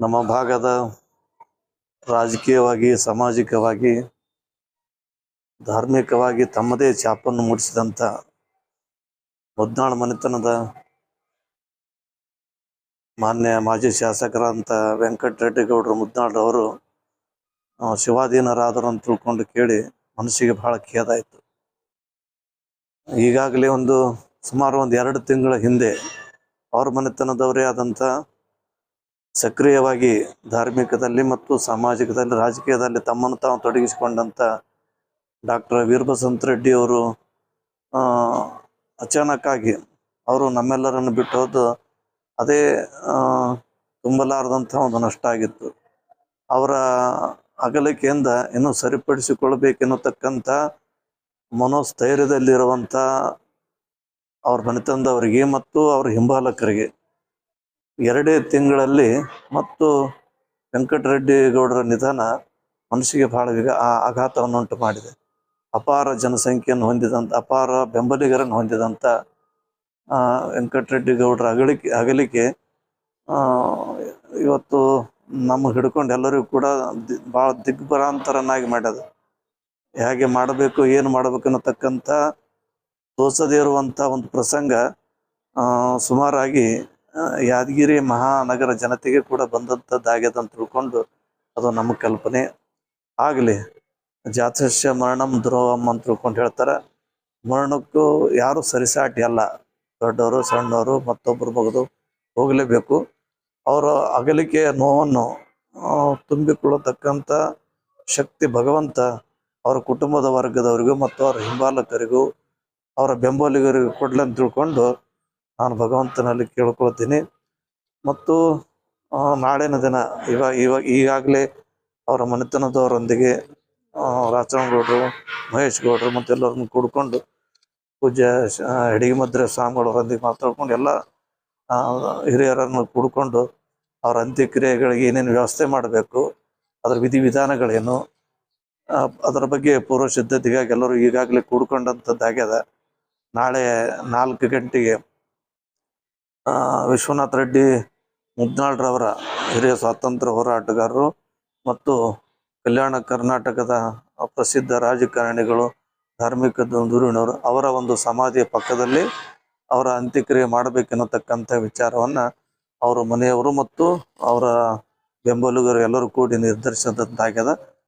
ನಮ್ಮ ಭಾಗದ ರಾಜಕೀಯವಾಗಿ, ಸಾಮಾಜಿಕವಾಗಿ, ಧಾರ್ಮಿಕವಾಗಿ ತಮ್ಮದೇ ಛಾಪನ್ನು ಮೂಡಿಸಿದಂಥ ಮುದ್ನಾಳ್ ಮನೆತನದ ಮಾನ್ಯ ಮಾಜಿ ಶಾಸಕರಂತ ವೆಂಕಟರೆಡ್ಡಿಗೌಡರು ಮುದ್ನಾಳ್ರವರು ಶಿವಾಧೀನರಾದರು ಅಂತ ತಿಳ್ಕೊಂಡು ಕೇಳಿ ಮನಸ್ಸಿಗೆ ಬಹಳ ಖೇದಾಯಿತು. ಈಗಾಗಲೇ ಸುಮಾರು 2 ತಿಂಗಳ ಹಿಂದೆ ಅವ್ರ ಮನೆತನದವರೇ ಆದಂಥ ಸಕ್ರಿಯವಾಗಿ ಧಾರ್ಮಿಕದಲ್ಲಿ ಮತ್ತು ಸಾಮಾಜಿಕದಲ್ಲಿ, ರಾಜಕೀಯದಲ್ಲಿ ತಮ್ಮನ್ನು ತಾವು ತೊಡಗಿಸಿಕೊಂಡಂಥ ಡಾಕ್ಟರ್ ವೀರಬಸವಂತ ರೆಡ್ಡಿ ಅವರು ಅಚಾನಕ್ಕಾಗಿ ಅವರು ನಮ್ಮೆಲ್ಲರನ್ನು ಬಿಟ್ಟು ಹೋದು ಅದೇ ತುಂಬಲಾರದಂಥ ಒಂದು ನಷ್ಟ ಆಗಿತ್ತು. ಅವರ ಅಗಲಿಕೆಯಿಂದ ಇನ್ನೂ ಸರಿಪಡಿಸಿಕೊಳ್ಬೇಕೆನ್ನತಕ್ಕಂಥ ಮನೋಸ್ಥೈರ್ಯದಲ್ಲಿರುವಂಥ ಅವ್ರ ಮನೆತನದವರಿಗೆ ಮತ್ತು ಅವ್ರ ಹಿಂಬಾಲಕರಿಗೆ 2 ತಿಂಗಳಲ್ಲಿ ಮತ್ತು ವೆಂಕಟರೆಡ್ಡಿ ಗೌಡರ ನಿಧನ ಮನಸ್ಸಿಗೆ ಬಹಳ ಆಘಾತವನ್ನುಂಟು ಮಾಡಿದೆ. ಅಪಾರ ಜನಸಂಖ್ಯೆಯನ್ನು ಹೊಂದಿದಂಥ, ಅಪಾರ ಬೆಂಬಲಿಗರನ್ನು ಹೊಂದಿದಂಥ ವೆಂಕಟರೆಡ್ಡಿ ಗೌಡರ ಅಗಲಿಕೆ ಇವತ್ತು ನಮಗೆ ಹಿಡ್ಕೊಂಡು ಎಲ್ಲರಿಗೂ ಕೂಡ ಭಾಳ ದಿಗ್ಭ್ರಾಂತರನ್ನಾಗಿ ಮಾಡ್ಯದ. ಹೇಗೆ ಮಾಡಬೇಕು, ಏನು ಮಾಡಬೇಕು ಅನ್ನತಕ್ಕಂಥ ತೋಚದೇ ಇರುವಂಥ ಒಂದು ಪ್ರಸಂಗ ಸುಮಾರಾಗಿ ಯಾದಗಿರಿ ಮಹಾನಗರ ಜನತೆಗೆ ಕೂಡ ಬಂದಂಥದ್ದಾಗ್ಯದ ಅಂತ ತಿಳ್ಕೊಂಡು ಅದು ನಮ್ಮ ಕಲ್ಪನೆ. ಆಗಲಿ ಜಾತಸ್ಯ ಮರಣಂ ಧ್ರುವಂ ಅಂತ ತಿಳ್ಕೊಂಡು ಹೇಳ್ತಾರೆ. ಮರಣಕ್ಕೂ ಯಾರು ಸರಿಸಾಟಿ ಅಲ್ಲ, ದೊಡ್ಡವರು ಸಣ್ಣವರು ಮತ್ತೊಬ್ಬರು ಬಗೆದು ಹೋಗಲೇಬೇಕು. ಅವರ ಅಗಲಿಕೆಯ ನೋವನ್ನು ತುಂಬಿಕೊಳ್ಳತಕ್ಕಂಥ ಶಕ್ತಿ ಭಗವಂತ ಅವರ ಕುಟುಂಬದ ವರ್ಗದವರಿಗೂ ಮತ್ತು ಅವರ ಹಿಂಬಾಲಕರಿಗೂ ಅವರ ಬೆಂಬಲಿಗರಿಗೂ ಕೊಡ್ಲಿ ಅಂತ ತಿಳ್ಕೊಂಡು ನಾನು ಭಗವಂತನಲ್ಲಿ ಕೇಳ್ಕೊಳ್ತೀನಿ. ಮತ್ತು ನಾಳಿನ ದಿನ ಈಗಾಗಲೇ ಅವರ ಮನೆತನದವರೊಂದಿಗೆ ರಾಚನಗೌಡರು, ಮಹೇಶ್ ಗೌಡರು ಮತ್ತು ಎಲ್ಲರನ್ನು ಕೂಡ್ಕೊಂಡು ಪೂಜ್ಯ ಹೆಡಿಗೆಮದ್ರೆ ಸ್ವಾಮಿಗಳವರೊಂದಿಗೆ ಮಾತಾಡ್ಕೊಂಡು ಎಲ್ಲ ಹಿರಿಯರನ್ನು ಕೂಡ್ಕೊಂಡು ಅವರ ಅಂತ್ಯಕ್ರಿಯೆಗಳಿಗೆ ಏನೇನು ವ್ಯವಸ್ಥೆ ಮಾಡಬೇಕು, ಅದರ ವಿಧಿವಿಧಾನಗಳೇನು, ಅದರ ಬಗ್ಗೆ ಪೂರ್ವ ಸಿದ್ಧತೆಗಾಗಿ ಎಲ್ಲರೂ ಈಗಾಗಲೇ ಕೂಡ್ಕೊಂಡಂಥದ್ದಾಗ್ಯದ. ನಾಳೆ 4 ಗಂಟೆಗೆ ವಿಶ್ವನಾಥ ರೆಡ್ಡಿ ಮುದ್ನಾಳ್ರವರ ಹಿರಿಯ ಸ್ವಾತಂತ್ರ್ಯ ಹೋರಾಟಗಾರರು ಮತ್ತು ಕಲ್ಯಾಣ ಕರ್ನಾಟಕದ ಪ್ರಸಿದ್ಧ ರಾಜಕಾರಣಿಗಳು, ಧಾರ್ಮಿಕ ಧುರೀಣರು ಅವರ ಒಂದು ಸಮಾಧಿಯ ಪಕ್ಕದಲ್ಲಿ ಅವರ ಅಂತ್ಯಕ್ರಿಯೆ ಮಾಡಬೇಕೆನ್ನತಕ್ಕಂಥ ವಿಚಾರವನ್ನು ಅವರ ಮನೆಯವರು ಮತ್ತು ಅವರ ಬೆಂಬಲಿಗರು ಎಲ್ಲರೂ ಕೂಡಿ ನಿರ್ಧರಿಸಿದಂತಾಗ್ಯದ.